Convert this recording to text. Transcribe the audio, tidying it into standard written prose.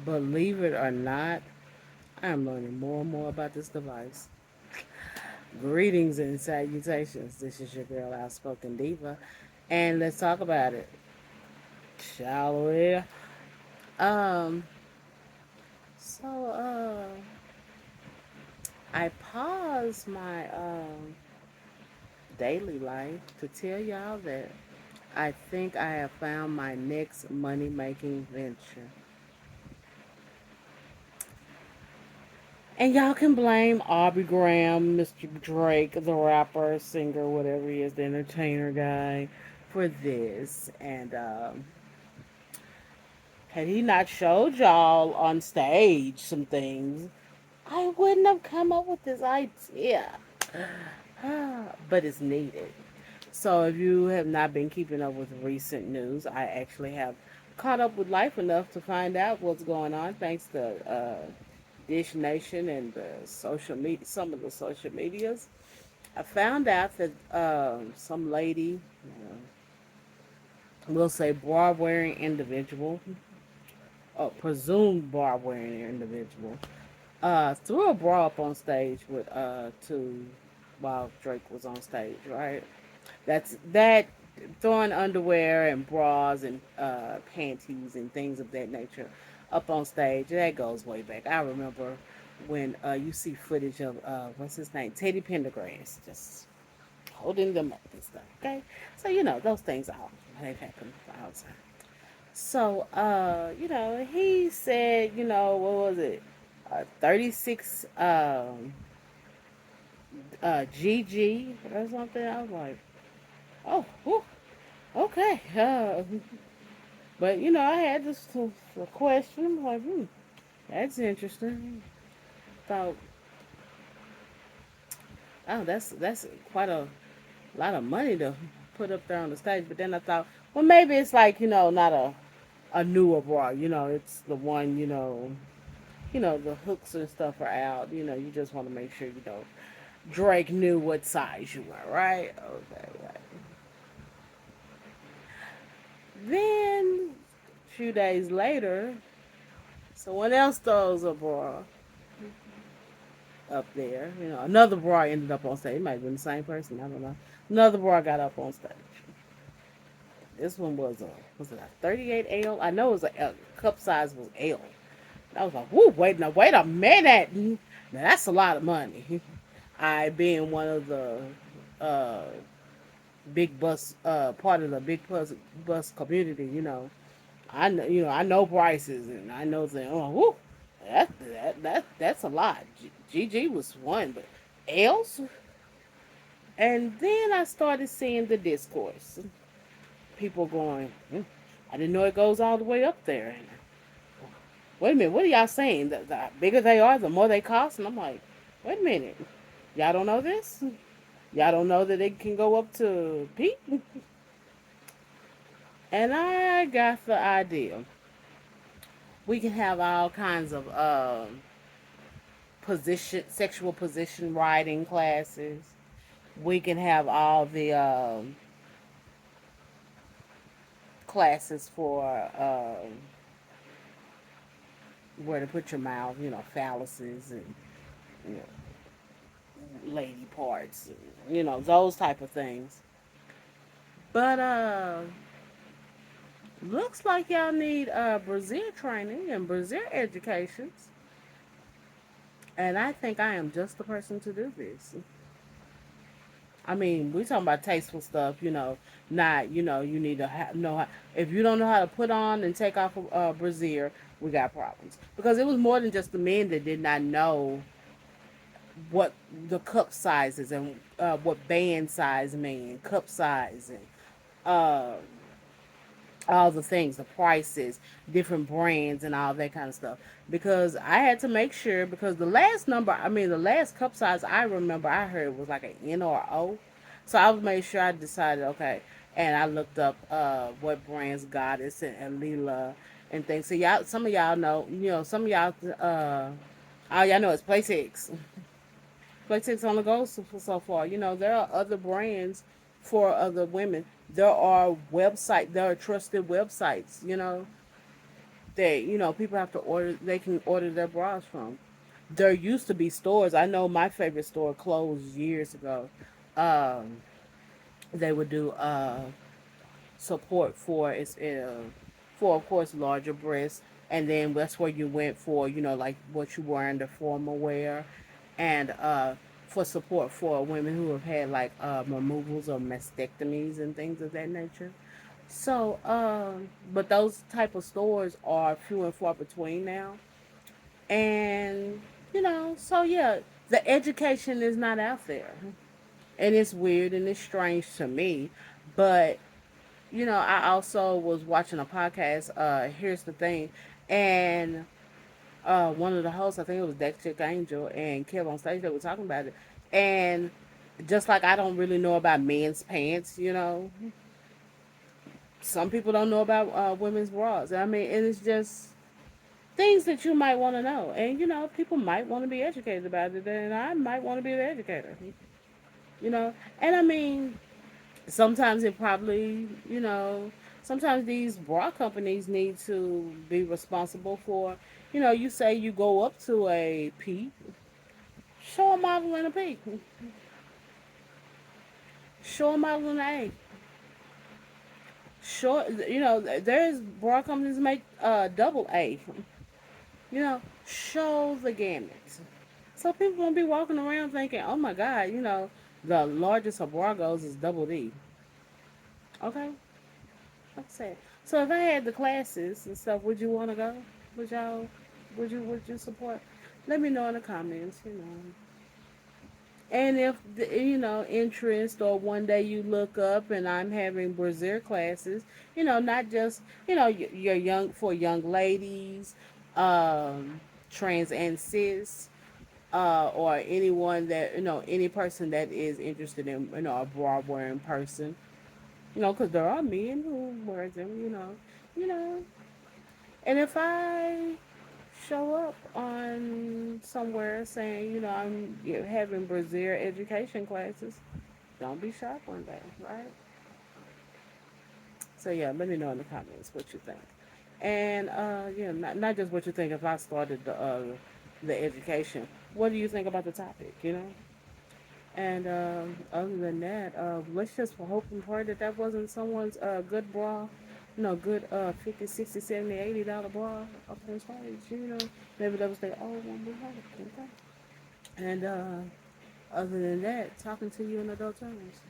Believe it or not, I'm learning more and more about this device. Greetings and salutations. This is your girl, Outspoken Diva, and let's talk about it, shall we? Um, so, I paused my daily life to tell y'all that I think I have found my next money making venture. And y'all can blame Aubrey Graham, Mr. Drake, the rapper, singer, whatever he is, the entertainer guy, for this. And had he not showed y'all on stage some things, I wouldn't have come up with this idea. But it's needed. So if you have not been keeping up with recent news, I actually have caught up with life enough to find out what's going on thanks to Dish Nation and the social media, some of the social medias. I found out that some lady, we'll say bra wearing individual, presumed bra wearing individual, threw a bra up on stage with two while Drake was on stage, right? That throwing underwear and bras and panties and things of that nature up on stage. That goes way back. I remember when you see footage of what's his name, Teddy Pendergrass, just holding them up and stuff. Okay, so those things all they've happened all the time. So he said, what was it, 36 GG or something. I was like, oh, whew, okay. But I had this question. I'm like, that's interesting. Thought, oh, that's quite a lot of money to put up there on the stage. But then I thought, well, maybe it's like not a newer bra. It's the one. The hooks and stuff are out. You just want to make sure Drake knew what size you were, right? Okay, right. Then a few days later, someone else throws a bra up there. Another bra ended up on stage. It might have been the same person. I don't know. Another bra got up on stage. This one was it a 38 L? I know it was a cup size was L. I was like, whoo, wait a minute. Now that's a lot of money. I being one of the uh, big bus part of the bus community, I know prices and I know that whoo, that's a lot. GG was one, but else. And then I started seeing the discourse. People going, I didn't know it goes all the way up there. And, wait a minute, what are y'all saying? The bigger they are, the more they cost? And I'm like, wait a minute. Y'all don't know this? Y'all don't know that it can go up to P? And I got the idea. We can have all kinds of sexual position writing classes. We can have all the classes for where to put your mouth, phalluses and you lady parts, those type of things. But looks like y'all need Brazil training and Brazil educations, and I think I am just the person to do this. I mean, we talking about tasteful stuff, not you need to know how. If you don't know how to put on and take off a brassiere, we got problems because it was more than just the men that did not know what the cup sizes and what band size mean, cup size and uh, all the things, the prices, different brands, and all that kind of stuff. Because I had to make sure because the last cup size I remember I heard was like an N or O. So I was made sure I decided okay, and I looked up what brands Goddess and Leela and things. So y'all, some of y'all know, some of y'all, all y'all know is Play Six. Playtex only goes so far. There are other brands for other women. There are trusted websites. That people have to order. They can order their bras from. There used to be stores. I know my favorite store closed years ago. Um, they would do support for of course larger breasts, and then that's where you went for like what you wear under formal wear, and for support for women who have had like removals or mastectomies and things of that nature. So, but those type of stores are few and far between now, and so yeah, the education is not out there, and it's weird and it's strange to me, but I also was watching a podcast. Here's the thing, and one of the hosts, I think it was Deck Chick Angel and Kev on stage, they were talking about it, and just like I don't really know about men's pants, some people don't know about women's bras. I mean, and it's just things that you might want to know, and people might want to be educated about it, and I might want to be the educator, you know, and I mean sometimes it probably, sometimes these bra companies need to be responsible for, you say you go up to a P, show a model in a P, show a model in an A. Show, there's bra companies that make double A. Show the gamut. So people won't be walking around thinking, oh my God, the largest of bra goes is double D. Okay? Like I said. So if I had the classes and stuff, would you want to go? Would y'all? Would you support? Let me know in the comments. And if interest, or one day you look up and I'm having brazier classes, not just you're young for young ladies, um, trans and cis, or anyone that any person that is interested in a bra wearing person, because there are men who wear them, you know. And if I show up on somewhere saying, I'm having brazier education classes, don't be shocked one day, right? So yeah, let me know in the comments what you think, and not just what you think. If I started the education, what do you think about the topic? And other than that, let's just hope and pray that that wasn't someone's good bra, good 50, 60, 70, $80 bra up on stage, Maybe that was their old one. We hope, okay? And other than that, talking to you in adult terms.